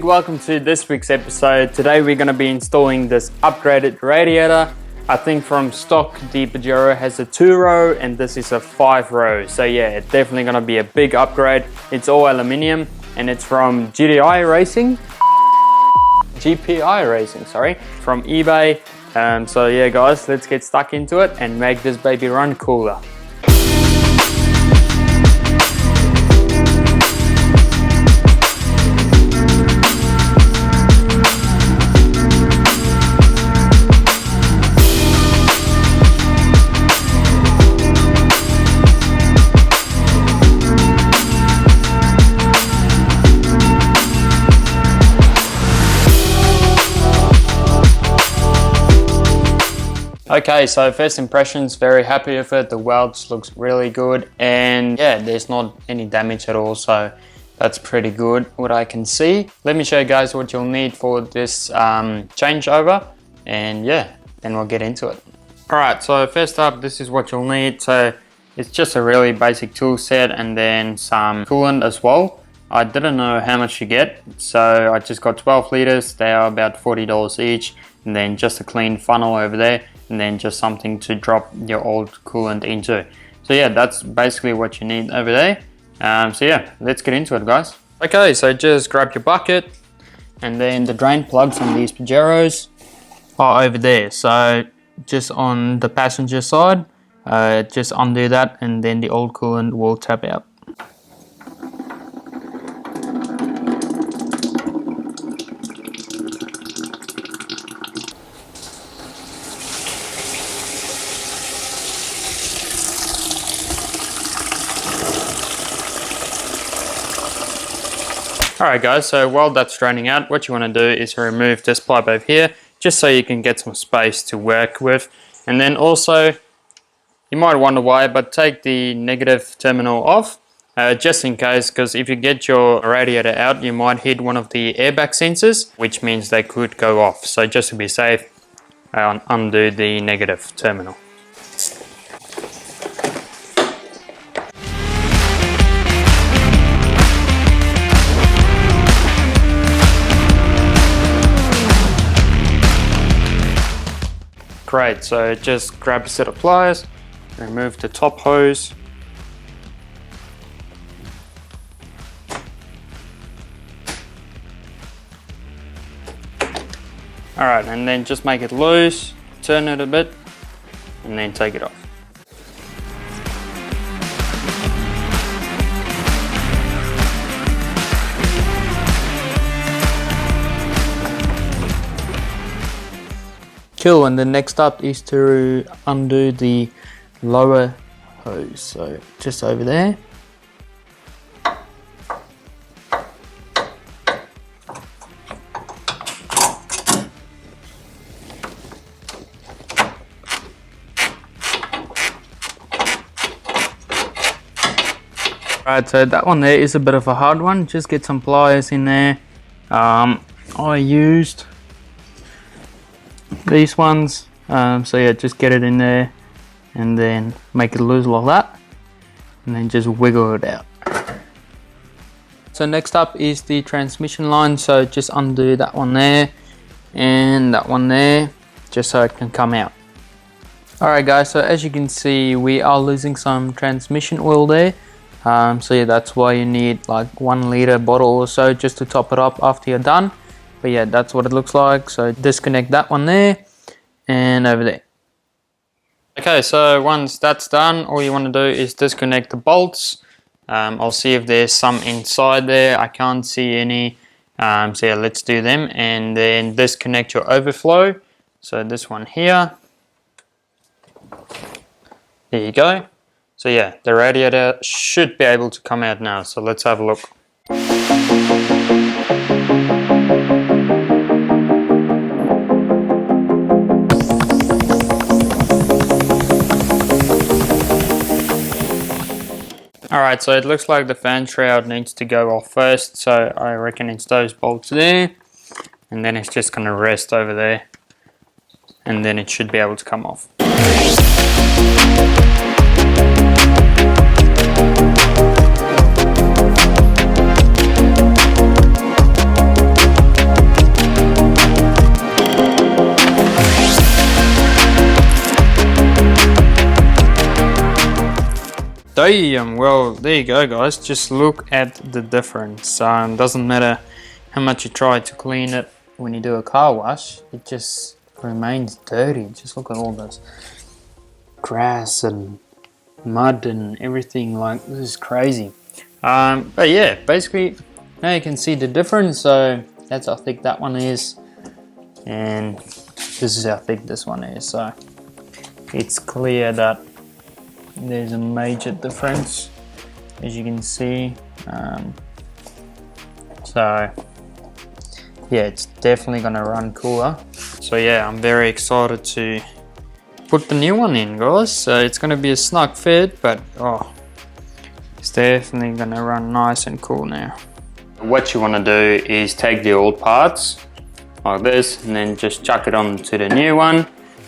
big welcome to this week's episode. Today we're going to be installing this upgraded radiator. I think from stock the Pajero has a 2-row and this is a 5-row. So yeah, it's definitely going to be a big upgrade. It's all aluminium and it's from GPI Racing, sorry, from eBay. So yeah guys, let's get stuck into it and make this baby run cooler. Okay, so first impressions, very happy with it. The welds looks really good and yeah, there's not any damage at all, so that's pretty good what I can see. Let me show you guys what you'll need for this changeover and yeah, then we'll get into it. Alright, so first up, this is what you'll need. So it's just a really basic tool set and then some coolant as well. I didn't know how much you get, so I just got 12 liters. They are about $40 each, and then just a clean funnel over there, and then just something to drop your old coolant into. So yeah, that's basically what you need over there. So yeah, let's get into it guys. Okay, so just grab your bucket, and then the drain plugs on these Pajeros are over there. So just on the passenger side, just undo that and then the old coolant will tap out. Alright guys, so while that's draining out, what you want to do is remove this pipe over here, just so you can get some space to work with. And then also, you might wonder why, but take the negative terminal off, just in case, because if you get your radiator out, you might hit one of the airbag sensors, which means they could go off. So just to be safe, undo the negative terminal. Great, so just grab a set of pliers, remove the top hose. Alright, and then just make it loose, turn it a bit, and then take it off. Cool, and the next up is to undo the lower hose, so just over there. Right, so that one there is a bit of a hard one, just get some pliers in there. I used these ones, so yeah, just get it in there and then make it loose like that and then just wiggle it out. So next up is the transmission line, so just undo that one there and that one there, just so it can come out. Alright guys, so as you can see, we are losing some transmission oil there. So yeah, that's why you need like 1 liter bottle or so just to top it up after you're done. But yeah, that's what it looks like. So disconnect that one there and over there. Okay, so once that's done, all you want to do is disconnect the bolts. I'll see if there's some inside there. I can't see any. So yeah, let's do them. And then disconnect your overflow. So this one here. There you go. So yeah, the radiator should be able to come out now. So let's have a look. Alright, so it looks like the fan shroud needs to go off first, so I reckon it's those bolts there, and then it's just going to rest over there, and then it should be able to come off. Damn, well, there you go, guys. Just look at the difference. Doesn't matter how much you try to clean it when you do a car wash, it just remains dirty. Just look at all this grass and mud and everything. Like, this is crazy. But yeah, basically now you can see the difference. So that's how thick that one is, and this is how thick this one is. So it's clear that there's a major difference, as you can see. So yeah, it's definitely gonna run cooler. So yeah, I'm very excited to put the new one in, guys. So it's gonna be a snug fit, but oh, it's definitely gonna run nice and cool now. What you wanna do is take the old parts like this and then just chuck it onto the new one.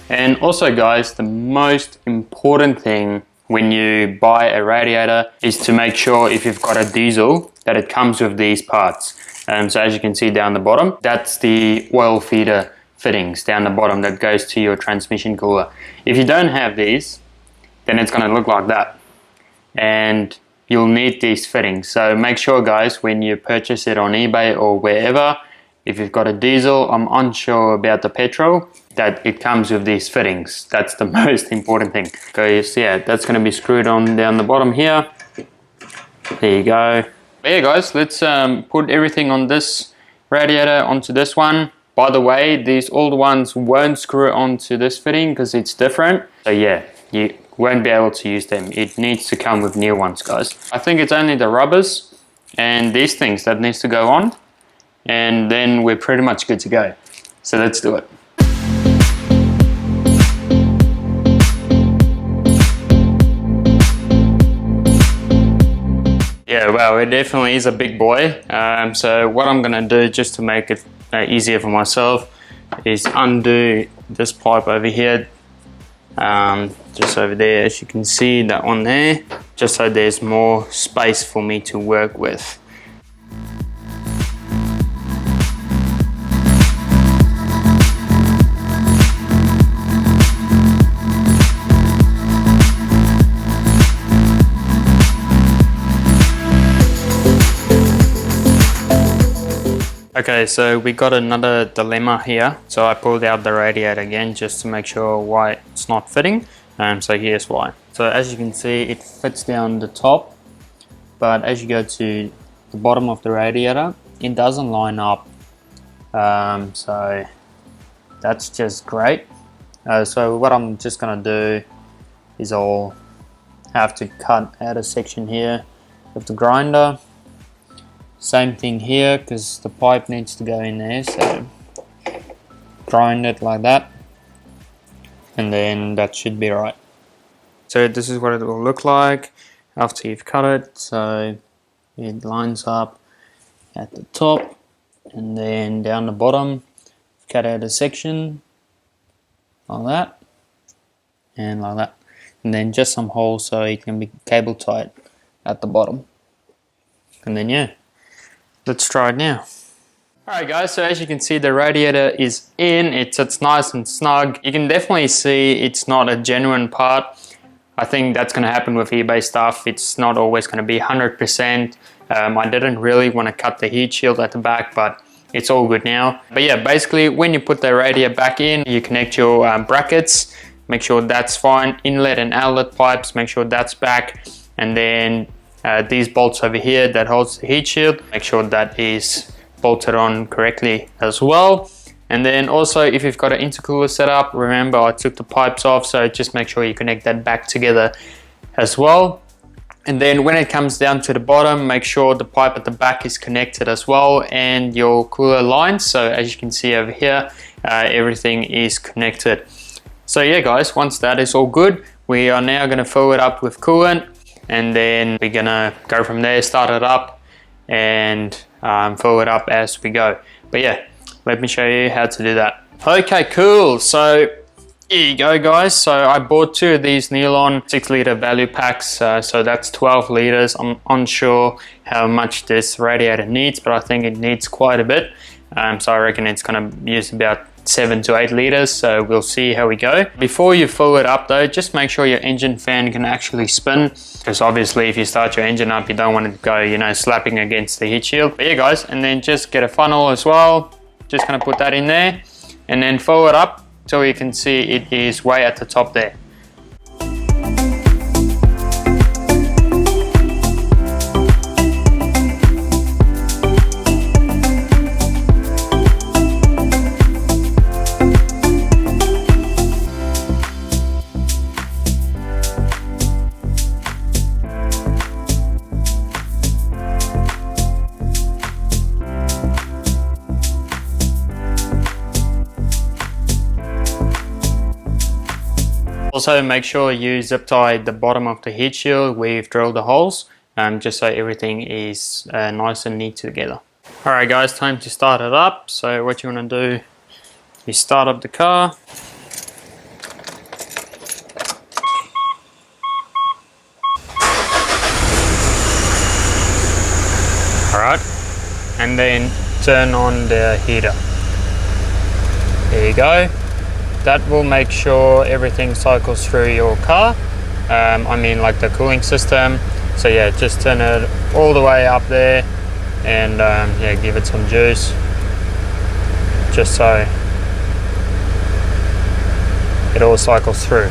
And also, guys, the most important thing when you buy a radiator is to make sure, if you've got a diesel, that it comes with these parts. So as you can see down the bottom, that's the oil feeder fittings down the bottom that goes to your transmission cooler. If you don't have these, then it's going to look like that, and you'll need these fittings. So make sure, guys, when you purchase it on eBay or wherever, if you've got a diesel, I'm unsure about the petrol, that it comes with these fittings. That's the most important thing. Because yeah, that's going to be screwed on down the bottom here. There you go. But yeah, guys, let's put everything on this radiator onto this one. By the way, these old ones won't screw onto this fitting because it's different. So yeah, you won't be able to use them. It needs to come with new ones, guys. I think it's only the rubbers and these things that needs to go on, and then we're pretty much good to go. So let's do it. Yeah, well, it definitely is a big boy. So what I'm gonna do, just to make it easier for myself, is undo this pipe over here, just over there, as you can see, that one there, just so there's more space for me to work with. Okay, so we got another dilemma here. So I pulled out the radiator again just to make sure why it's not fitting. So here's why. So as you can see, it fits down the top, but as you go to the bottom of the radiator, it doesn't line up. So that's just great. So what I'm just gonna do is I'll have to cut out a section here with the grinder. Same thing here, because the pipe needs to go in there, so grind it like that, and then that should be right. So this is what it will look like after you've cut it. So it lines up at the top, and then down the bottom, cut out a section like that, and like that, and then just some holes so it can be cable tight at the bottom. And then yeah, let's try it now. Alright guys, so as you can see, the radiator is in. It sits nice and snug. You can definitely see it's not a genuine part. I think that's going to happen with eBay stuff. It's not always going to be 100%. I didn't really want to cut the heat shield at the back, but it's all good now. But yeah, basically when you put the radiator back in, you connect your brackets, make sure that's fine. Inlet and outlet pipes, make sure that's back. And then these bolts over here that holds the heat shield, make sure that is bolted on correctly as well. And then also, if you've got an intercooler set up, remember I took the pipes off, so just make sure you connect that back together as well. And then when it comes down to the bottom, make sure the pipe at the back is connected as well, and your cooler lines. So as you can see over here, everything is connected. So yeah guys, once that is all good, we are now going to fill it up with coolant, and then we're gonna go from there, start it up and fill it up as we go. But yeah, let me show you how to do that. Okay, cool. So here you go guys. So I bought 2 of these nylon 6-litre value packs. So that's 12 litres. I'm unsure how much this radiator needs, but I think it needs quite a bit. So I reckon it's gonna use about 7 to 8 liters, so we'll see how we go. Before you fill it up though, just make sure your engine fan can actually spin, because obviously if you start your engine up, you don't want it to go, you know, slapping against the heat shield. But yeah guys, and then just get a funnel as well. Just gonna put that in there and then fill it up till you can see it is way at the top there. Also make sure you zip tie the bottom of the heat shield where you've drilled the holes, just so everything is nice and neat together. Alright guys, time to start it up. So what you want to do is start up the car. Alright, and then turn on the heater. There you go. That will make sure everything cycles through your car. I mean like the cooling system. So yeah, just turn it all the way up there and yeah, give it some juice. Just so it all cycles through.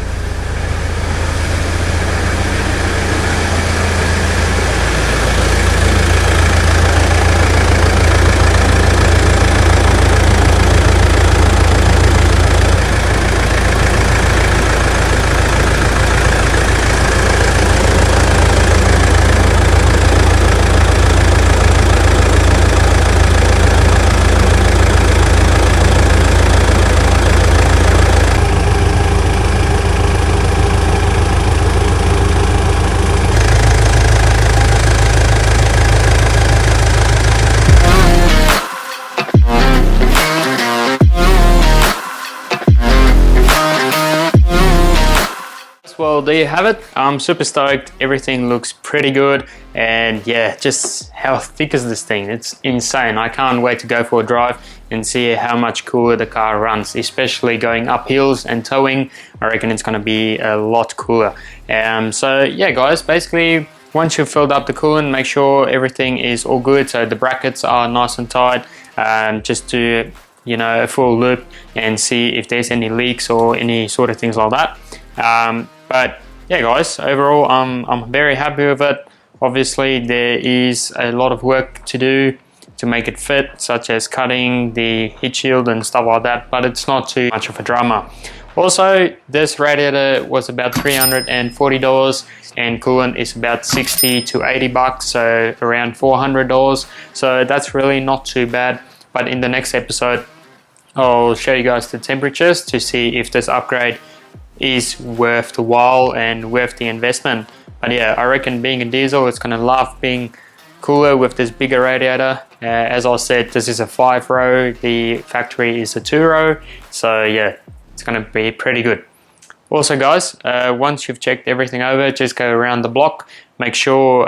Well, there you have it. I'm super stoked. Everything looks pretty good, and yeah, just how thick is this thing? It's insane. I can't wait to go for a drive and see how much cooler the car runs, especially going up hills and towing. I reckon it's going to be a lot cooler. So yeah guys, basically once you've filled up the coolant, make sure everything is all good, so the brackets are nice and tight, just to, you know, a full loop and see if there's any leaks or any sort of things like that. But yeah guys, overall I'm very happy with it. Obviously there is a lot of work to do to make it fit, such as cutting the heat shield and stuff like that, but it's not too much of a drama. Also, this radiator was about $340 and coolant is about 60 to 80 bucks, so around $400. So that's really not too bad. But in the next episode I'll show you guys the temperatures to see if this upgrade is worth the while and worth the investment. But yeah, I reckon being a diesel, it's gonna love being cooler with this bigger radiator. As I said, this is a 5-row, the factory is a 2-row, so yeah, it's gonna be pretty good. Also guys, once you've checked everything over, just go around the block, make sure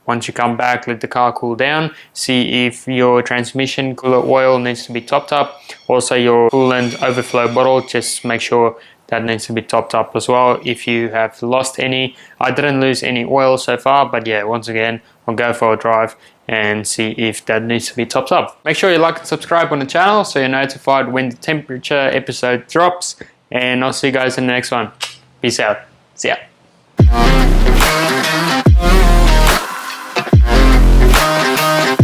once you come back, let the car cool down, see if your transmission cooler oil needs to be topped up. Also your coolant overflow bottle, just make sure that needs to be topped up as well if you have lost any. I didn't lose any oil so far, but yeah, once again, I'll go for a drive and see if that needs to be topped up. Make sure you like and subscribe on the channel so you're notified when the temperature episode drops, and I'll see you guys in the next one. Peace out. See ya.